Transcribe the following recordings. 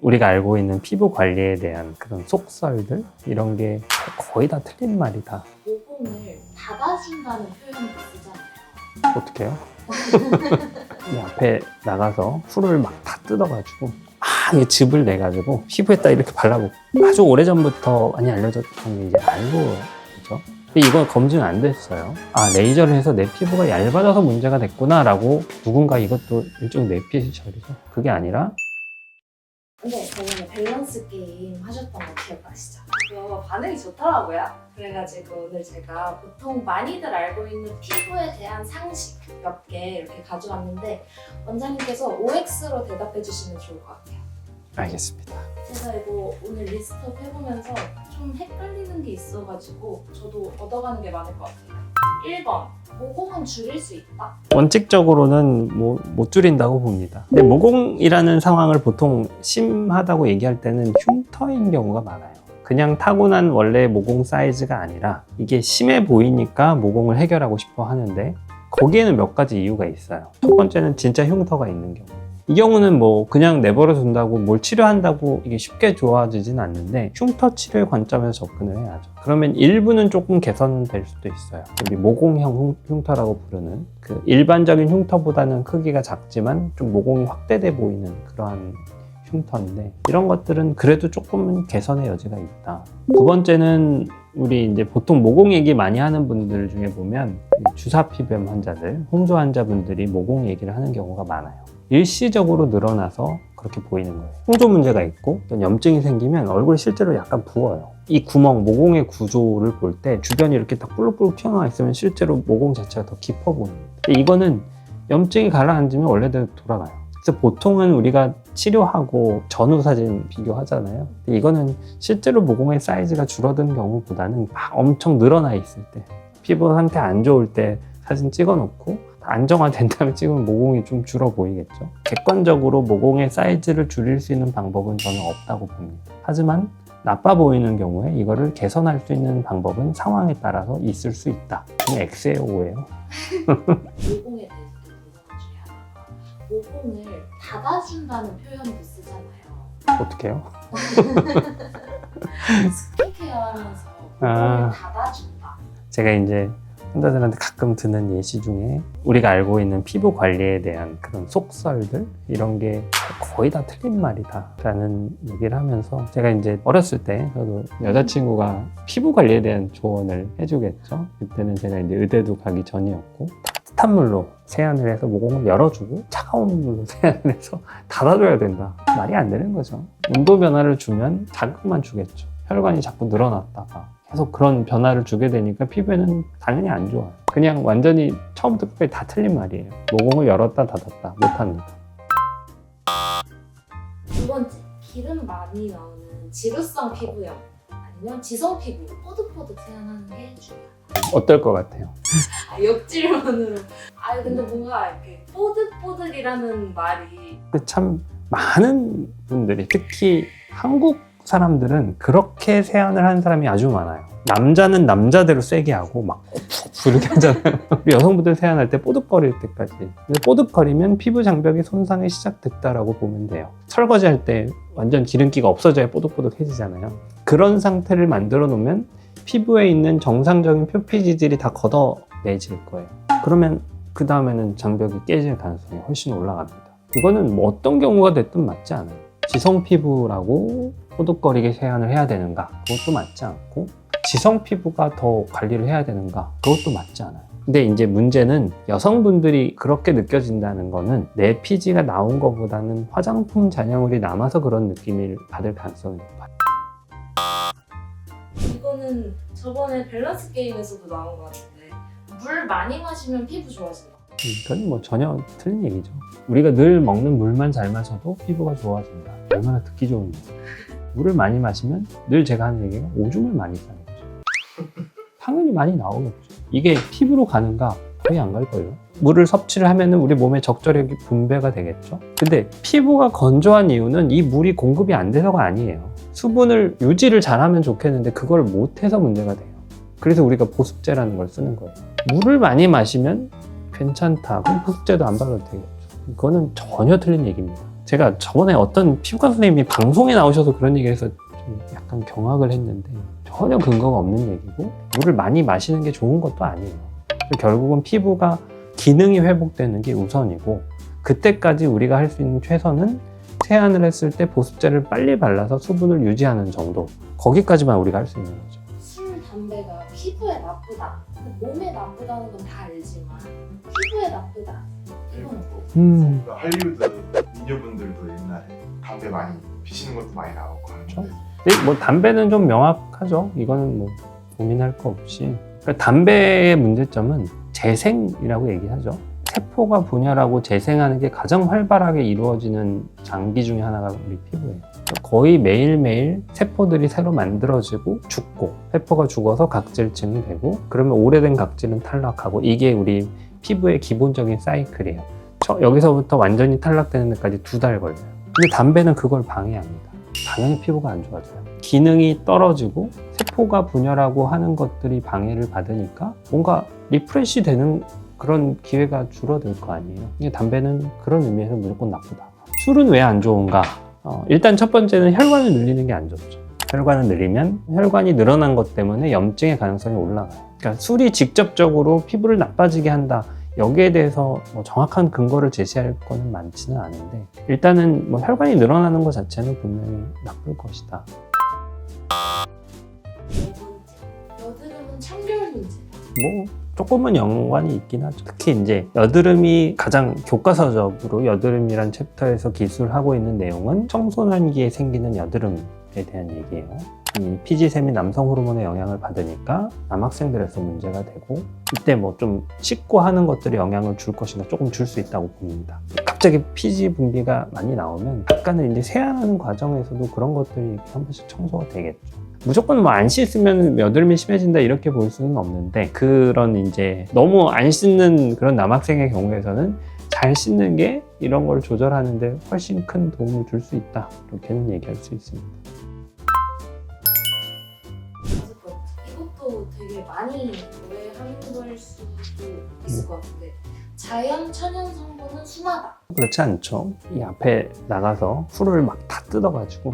우리가 알고 있는 피부 관리에 대한 그런 속설들 이런 게 거의 다 틀린 말이다. 모공을 닫아준다는 표현도 쓰잖아요. 어떻게 해요? 이 앞에 나가서 풀을 막 다 뜯어가지고 이게 즙을 내가지고 피부에다 이렇게 발라보고 아주 오래전부터 많이 알려졌던 게 이제 알로에죠. 근데 이건 검증 안 됐어요. 레이저를 해서 내 피부가 얇아져서 문제가 됐구나 라고 누군가 이것도 일종 뇌피셜이죠. 그게 아니라 근데 저번에 밸런스 게임 하셨던 거 기억나시죠? 그거 반응이 좋더라고요. 그래가지고 오늘 제가 보통 많이들 알고 있는 피부에 대한 상식 몇 개 이렇게 가져왔는데 원장님께서 OX로 대답해 주시면 좋을 것 같아요. 알겠습니다. 제가 이거 오늘 리스트업 해보면서 좀 헷갈리는 게 있어가지고 저도 얻어가는 게 많을 것 같아요. 1번, 모공은 줄일 수 있다. 원칙적으로는 못 줄인다고 봅니다. 근데 모공이라는 상황을 보통 심하다고 얘기할 때는 흉터인 경우가 많아요. 그냥 타고난 원래 모공 사이즈가 아니라 이게 심해 보이니까 모공을 해결하고 싶어 하는데 거기에는 몇 가지 이유가 있어요. 첫 번째는 진짜 흉터가 있는 경우. 이 경우는 그냥 내버려 둔다고 뭘 치료한다고 이게 쉽게 좋아지진 않는데 흉터 치료의 관점에서 접근을 해야죠. 그러면 일부는 조금 개선될 수도 있어요. 우리 모공형 흉터라고 부르는 그 일반적인 흉터보다는 크기가 작지만 좀 모공이 확대돼 보이는 그러한 흉터인데 이런 것들은 그래도 조금은 개선의 여지가 있다. 두 번째는 우리 이제 보통 모공 얘기 많이 하는 분들 중에 보면 주사피뱀 환자들, 홍조 환자분들이 모공 얘기를 하는 경우가 많아요. 일시적으로 늘어나서 그렇게 보이는 거예요. 홍조 문제가 있고 염증이 생기면 얼굴이 실제로 약간 부어요. 이 구멍, 모공의 구조를 볼 때 주변이 이렇게 딱 볼록볼록 튀어나와 있으면 실제로 모공 자체가 더 깊어 보입니다. 이거는 염증이 가라앉으면 원래대로 돌아가요. 그래서 보통은 우리가 치료하고 전후 사진 비교하잖아요. 근데 이거는 실제로 모공의 사이즈가 줄어든 경우보다는 막 엄청 늘어나 있을 때, 피부 상태 안 좋을 때 사진 찍어놓고 안정화된 다음에 찍으면 모공이 좀 줄어 보이겠죠. 객관적으로 모공의 사이즈를 줄일 수 있는 방법은 저는 없다고 봅니다. 하지만 나빠 보이는 경우에 이거를 개선할 수 있는 방법은 상황에 따라서 있을 수 있다. 그냥 X에 O예요. 모공에 대해서 궁금한 중에 하나가 모공을 닫아준다는 표현도 쓰잖아요. 어떻게 해요? 스킨케어 하면서 모공을 닫아준다. 제가 이제 환자들한테 가끔 듣는 예시 중에 우리가 알고 있는 피부 관리에 대한 그런 속설들 이런 게 거의 다 틀린 말이다 라는 얘기를 하면서 제가 이제 어렸을 때 저도 여자친구가 피부 관리에 대한 조언을 해주겠죠. 그때는 제가 이제 의대도 가기 전이었고 따뜻한 물로 세안을 해서 모공을 열어주고 차가운 물로 세안을 해서 닫아줘야 된다. 말이 안 되는 거죠. 온도 변화를 주면 자극만 주겠죠. 혈관이 자꾸 늘어났다가 계속 그런 변화를 주게 되니까 피부에는 당연히 안 좋아요. 그냥 완전히 처음부터 끝까지 다 틀린 말이에요. 모공을 열었다 닫았다 못합니다. 두 번째, 기름 많이 나오는 지루성 피부염 아니면 지성 피부 뽀득뽀득 세안하는 게 중요하다. 어떨 것 같아요? 역질문으로. 근데 뭔가 이렇게 뽀득뽀득이라는 말이 참 많은 분들이 특히 한국 사람들은 그렇게 세안을 하는 사람이 아주 많아요. 남자는 남자대로 세게 하고 막 이렇게 하잖아요. 우리 여성분들 세안할 때 뽀득거릴 때까지. 근데 뽀득거리면 피부 장벽의 손상이 시작됐다라고 보면 돼요. 설거지할 때 완전 기름기가 없어져야 뽀득뽀득해지잖아요. 그런 상태를 만들어 놓으면 피부에 있는 정상적인 표피지들이 다 걷어내질 거예요. 그러면 그 다음에는 장벽이 깨질 가능성이 훨씬 올라갑니다. 이거는 어떤 경우가 됐든 맞지 않아요. 지성 피부라고 뽀득거리게 세안을 해야 되는가? 그것도 맞지 않고 지성 피부가 더 관리를 해야 되는가? 그것도 맞지 않아요. 근데 이제 문제는 여성분들이 그렇게 느껴진다는 거는 내 피지가 나온 것보다는 화장품 잔여물이 남아서 그런 느낌을 받을 가능성이 높아요. 이거는 저번에 밸런스 게임에서도 나온 것 같은데 물 많이 마시면 피부 좋아진다. 이건 전혀 틀린 얘기죠. 우리가 늘 먹는 물만 잘 마셔도 피부가 좋아진다. 얼마나 듣기 좋은 얘기죠. 물을 많이 마시면 늘 제가 하는 얘기가 오줌을 많이 싸는 거죠. 당연히 많이 나오겠죠. 이게 피부로 가는가? 거의 안 갈걸요. 물을 섭취를 하면 우리 몸에 적절하게 분배가 되겠죠. 근데 피부가 건조한 이유는 이 물이 공급이 안 돼서가 아니에요. 수분을 유지를 잘하면 좋겠는데 그걸 못해서 문제가 돼요. 그래서 우리가 보습제라는 걸 쓰는 거예요. 물을 많이 마시면 괜찮다. 그럼 보습제도 안 발라도 되겠죠. 이거는 전혀 틀린 얘기입니다. 제가 저번에 어떤 피부과 선생님이 방송에 나오셔서 그런 얘기를 해서 좀 약간 경악을 했는데 전혀 근거가 없는 얘기고 물을 많이 마시는 게 좋은 것도 아니에요. 결국은 피부가 기능이 회복되는 게 우선이고 그때까지 우리가 할 수 있는 최선은 세안을 했을 때 보습제를 빨리 발라서 수분을 유지하는 정도 거기까지만 우리가 할 수 있는 거죠. 술, 담배가 피부에 나쁘다, 몸에 나쁘다는 건 다 알지만 피부에 나쁘다 이건 뭐? 그러니까 할리우드 미녀분들도 옛날에 담배 많이 피시는 것도 많이 나오고 하는데 근데 뭐 담배는 좀 명확하죠. 이거는 뭐 고민할 거 없이. 그러니까 담배의 문제점은 재생이라고 얘기하죠. 세포가 분열하고 재생하는 게 가장 활발하게 이루어지는 장기 중에 하나가 우리 피부예요. 거의 매일매일 세포들이 새로 만들어지고 죽고 세포가 죽어서 각질층이 되고 그러면 오래된 각질은 탈락하고 이게 우리 피부의 기본적인 사이클이에요. 여기서부터 완전히 탈락되는 데까지 2달 걸려요. 근데 담배는 그걸 방해합니다. 당연히 피부가 안 좋아져요. 기능이 떨어지고 세포가 분열하고 하는 것들이 방해를 받으니까 뭔가 리프레시 되는 그런 기회가 줄어들 거 아니에요. 근데 담배는 그런 의미에서 무조건 나쁘다. 술은 왜 안 좋은가? 일단 첫 번째는 혈관을 늘리는 게 안 좋죠. 혈관을 늘리면 혈관이 늘어난 것 때문에 염증의 가능성이 올라가요. 그러니까 술이 직접적으로 피부를 나빠지게 한다. 여기에 대해서 뭐 정확한 근거를 제시할 거는 많지는 않은데 일단은 뭐 혈관이 늘어나는 것 자체는 분명히 나쁠 것이다. 4번째, 여드름은 청결 문제다. 뭐 조금은 연관이 있긴 하죠. 특히 이제 여드름이 가장 교과서적으로 여드름이란 챕터에서 기술하고 있는 내용은 청소년기에 생기는 여드름에 대한 얘기예요. 이 피지샘이 남성 호르몬의 영향을 받으니까 남학생들에서 문제가 되고 이때 뭐 좀 씻고 하는 것들이 영향을 줄 것인가 조금 줄 수 있다고 봅니다. 갑자기 피지 분비가 많이 나오면 약간은 이제 세안하는 과정에서도 그런 것들이 이렇게 한 번씩 청소가 되겠죠. 무조건 뭐 안 씻으면 여드름이 심해진다 이렇게 볼 수는 없는데 그런 이제 너무 안 씻는 그런 남학생의 경우에서는 잘 씻는 게 이런 걸 조절하는데 훨씬 큰 도움을 줄 수 있다 이렇게는 얘기할 수 있습니다. 5번째, 이것도 되게 많이 오해하는 걸 수도 있을 것 같은데 자연 천연 성분은 순하다. 그렇지 않죠. 이 앞에 나가서 풀을 막 다 뜯어가지고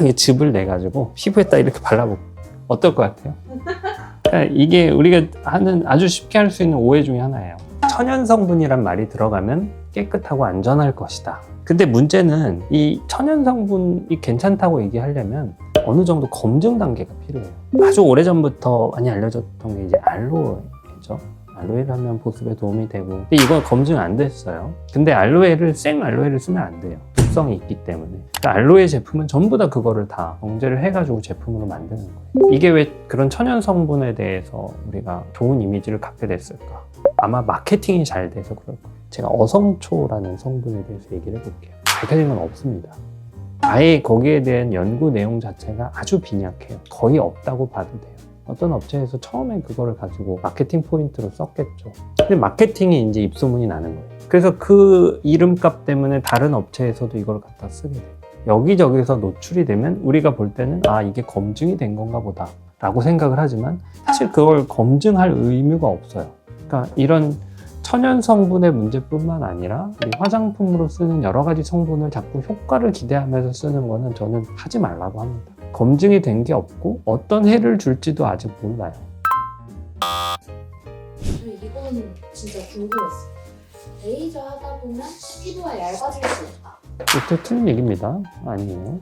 이게 즙을 내가지고 피부에다 이렇게 발라보고 어떨 것 같아요? 그러니까 이게 우리가 하는 아주 쉽게 할 수 있는 오해 중에 하나예요. 천연 성분이란 말이 들어가면 깨끗하고 안전할 것이다. 근데 문제는 이 천연 성분이 괜찮다고 얘기하려면 어느 정도 검증 단계가 필요해요. 아주 오래전부터 많이 알려졌던 게 이제 알로에죠. 알로에를 하면 보습에 도움이 되고 근데 이건 검증 안 됐어요. 근데 생 알로에를 쓰면 안 돼요. 독성이 있기 때문에. 그러니까 알로에 제품은 전부 다 그거를 다 정제를 해가지고 제품으로 만드는 거예요. 이게 왜 그런 천연 성분에 대해서 우리가 좋은 이미지를 갖게 됐을까? 아마 마케팅이 잘 돼서 그럴 거예요. 제가 어성초라는 성분에 대해서 얘기를 해볼게요. 밝혀진 건 없습니다. 아예 거기에 대한 연구 내용 자체가 아주 빈약해요. 거의 없다고 봐도 돼요. 어떤 업체에서 처음에 그거를 가지고 마케팅 포인트로 썼겠죠. 근데 마케팅이 이제 입소문이 나는 거예요. 그래서 그 이름값 때문에 다른 업체에서도 이걸 갖다 쓰게 돼요. 여기저기서 노출이 되면 우리가 볼 때는 이게 검증이 된 건가 보다 라고 생각을 하지만 사실 그걸 검증할 의무가 없어요. 그러니까 이런 천연 성분의 문제뿐만 아니라 우리 화장품으로 쓰는 여러 가지 성분을 자꾸 효과를 기대하면서 쓰는 거는 저는 하지 말라고 합니다. 검증이 된 게 없고 어떤 해를 줄지도 아직 몰라요. 저 이건 진짜 궁금했어요. 레이저 하다 보면 피부가 얇아질 수 있다. 이것도 틀린 얘기입니다. 아니에요.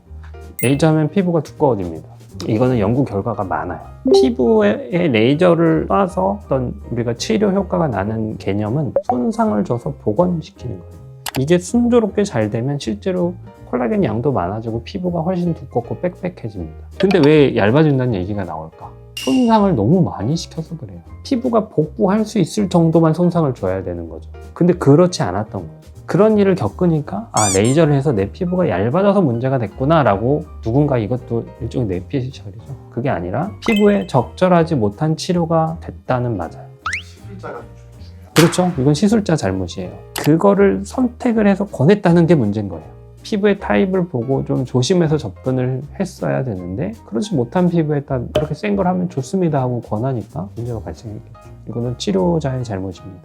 레이저 하면 피부가 두꺼워집니다. 이거는 연구 결과가 많아요. 피부에 레이저를 쏴서 어떤 우리가 치료 효과가 나는 개념은 손상을 줘서 복원시키는 거예요. 이게 순조롭게 잘 되면 실제로 콜라겐 양도 많아지고 피부가 훨씬 두껍고 빽빽해집니다. 근데 왜 얇아진다는 얘기가 나올까? 손상을 너무 많이 시켜서 그래요. 피부가 복구할 수 있을 정도만 손상을 줘야 되는 거죠. 근데 그렇지 않았던 거예요. 그런 일을 겪으니까 레이저를 해서 내 피부가 얇아져서 문제가 됐구나 라고 누군가 이것도 일종의 뇌피셜이죠. 그게 아니라 피부에 적절하지 못한 치료가 됐다는 맞아요. 시술자가 좀 중요해요. 그렇죠. 이건 시술자 잘못이에요. 그거를 선택을 해서 권했다는 게 문제인 거예요. 피부의 타입을 보고 좀 조심해서 접근을 했어야 되는데 그렇지 못한 피부에다 그렇게 센 걸 하면 좋습니다 하고 권하니까 문제가 발생했겠죠. 이거는 치료자의 잘못입니다.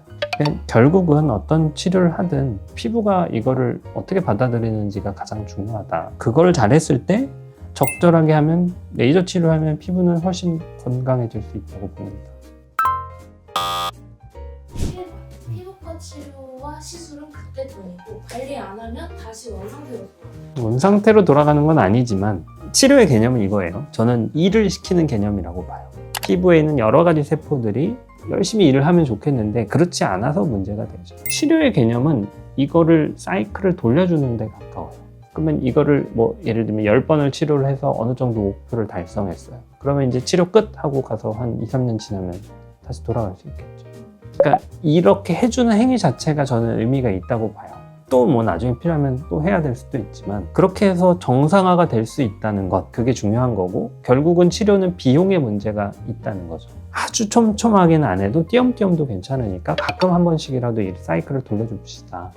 결국은 어떤 치료를 하든 피부가 이거를 어떻게 받아들이는지가 가장 중요하다. 그걸 잘했을 때 적절하게 하면, 레이저 치료하면 피부는 훨씬 건강해질 수 있다고 봅니다. 피부과 치료와 시술은 그때뿐이고 관리 안 하면 다시 원상태로 돌아가요. 원상태로 돌아가는 건 아니지만 치료의 개념은 이거예요. 저는 일을 시키는 개념이라고 봐요. 피부에 있는 여러 가지 세포들이 열심히 일을 하면 좋겠는데 그렇지 않아서 문제가 되죠. 치료의 개념은 이거를 사이클을 돌려주는 데 가까워요. 그러면 이거를 뭐 예를 들면 10번을 치료를 해서 어느 정도 목표를 달성했어요. 그러면 이제 치료 끝 하고 가서 한 2, 3년 지나면 다시 돌아갈 수 있겠죠. 그러니까 이렇게 해주는 행위 자체가 저는 의미가 있다고 봐요. 또 뭐 나중에 필요하면 또 해야 될 수도 있지만 그렇게 해서 정상화가 될 수 있다는 것, 그게 중요한 거고, 결국은 치료는 비용의 문제가 있다는 거죠. 아주 촘촘하게는 안 해도 띄엄띄엄도 괜찮으니까 가끔 한 번씩이라도 이 사이클을 돌려줍시다,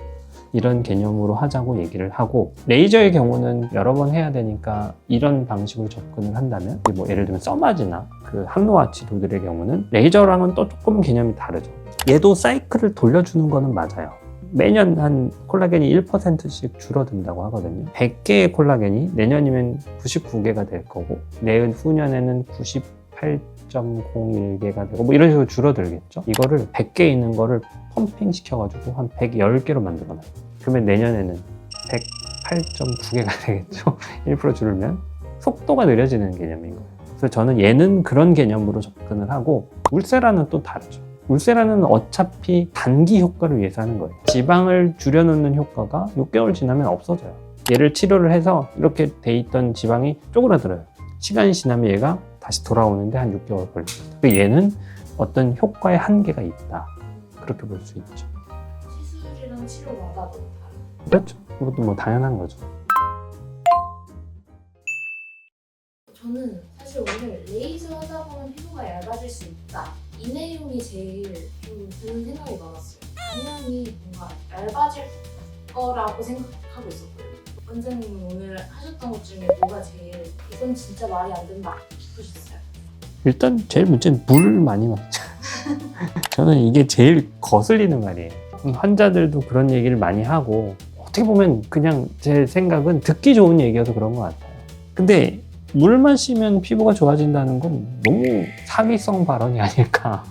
이런 개념으로 하자고 얘기를 하고, 레이저의 경우는 여러 번 해야 되니까 이런 방식으로 접근을 한다면, 뭐 예를 들면 써마지나 그 항노화 치료들의 경우는 레이저랑은 또 조금 개념이 다르죠. 얘도 사이클을 돌려주는 거는 맞아요. 매년 한 콜라겐이 1%씩 줄어든다고 하거든요. 100개의 콜라겐이 내년이면 99개가 될 거고, 내후년에는 98.01개가 되고, 뭐 이런 식으로 줄어들겠죠. 이거를 100개 있는 거를 펌핑 시켜가지고 한 110개로 만들어놔요. 그러면 내년에는 108.9개가 되겠죠. 1% 줄면 속도가 느려지는 개념인 거예요. 그래서 저는 얘는 그런 개념으로 접근을 하고, 울세라는 또 다르죠. 울세라는 어차피 단기 효과를 위해서 하는 거예요. 지방을 줄여놓는 효과가 6개월 지나면 없어져요. 얘를 치료를 해서 이렇게 돼 있던 지방이 쪼그라들어요. 시간이 지나면 얘가 다시 돌아오는데 한 6개월 걸립니다. 얘는 어떤 효과의 한계가 있다, 그렇게 볼 수 있죠. 시술이랑 치료마다 너무 다르죠. 그렇죠. 그것도 뭐 당연한 거죠. 저는 사실 오늘 레이저 하다 보면 피부가 얇아질 수 있다, 이 내용이 제일 좀 드는 생각이 많았어요. 당연히 뭔가 얇아질 거라고 생각하고 있었거든요. 원장님 오늘 하셨던 것 중에 뭐가 제일 이건 진짜 말이 안 된다 싶으셨어요? 일단 제일 문제는 물 많이 먹자. 저는 이게 제일 거슬리는 말이에요. 환자들도 그런 얘기를 많이 하고, 어떻게 보면 그냥 제 생각은 듣기 좋은 얘기여서 그런 것 같아요. 근데 물 마시면 피부가 좋아진다는 건 너무 사기성 발언이 아닐까.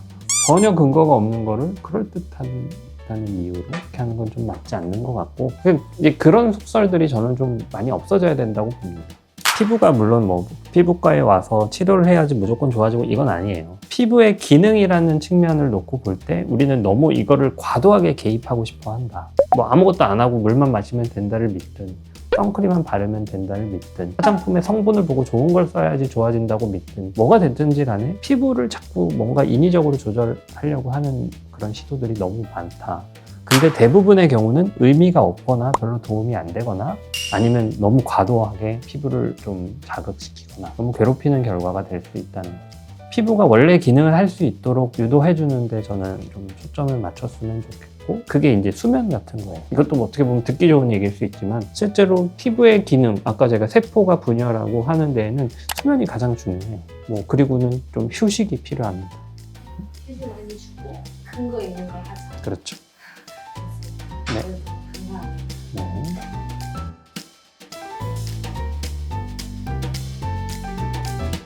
전혀 근거가 없는 거를 그럴듯하다는 이유로 이렇게 하는 건 좀 맞지 않는 것 같고, 이제 그런 속설들이 저는 좀 많이 없어져야 된다고 봅니다. 피부가 물론 뭐 피부과에 와서 치료를 해야지 무조건 좋아지고 이건 아니에요. 피부의 기능이라는 측면을 놓고 볼 때 우리는 너무 이거를 과도하게 개입하고 싶어 한다. 뭐 아무것도 안 하고 물만 마시면 된다를 믿든, 선크림만 바르면 된다를 믿든, 화장품의 성분을 보고 좋은 걸 써야지 좋아진다고 믿든, 뭐가 됐든지 간에 피부를 자꾸 뭔가 인위적으로 조절하려고 하는 그런 시도들이 너무 많다. 근데 대부분의 경우는 의미가 없거나 별로 도움이 안 되거나, 아니면 너무 과도하게 피부를 좀 자극시키거나 너무 괴롭히는 결과가 될 수 있다는 거죠. 피부가 원래 기능을 할 수 있도록 유도해 주는데 저는 좀 초점을 맞췄으면 좋겠고, 그게 이제 수면 같은 거예요. 이것도 뭐 어떻게 보면 듣기 좋은 얘기일 수 있지만 실제로 피부의 기능, 아까 제가 세포가 분열하고 하는 데에는 수면이 가장 중요해요. 뭐 그리고는 좀 휴식이 필요합니다. 휴식 많이 주고 근거 있는 걸 하자. 그렇죠. 네.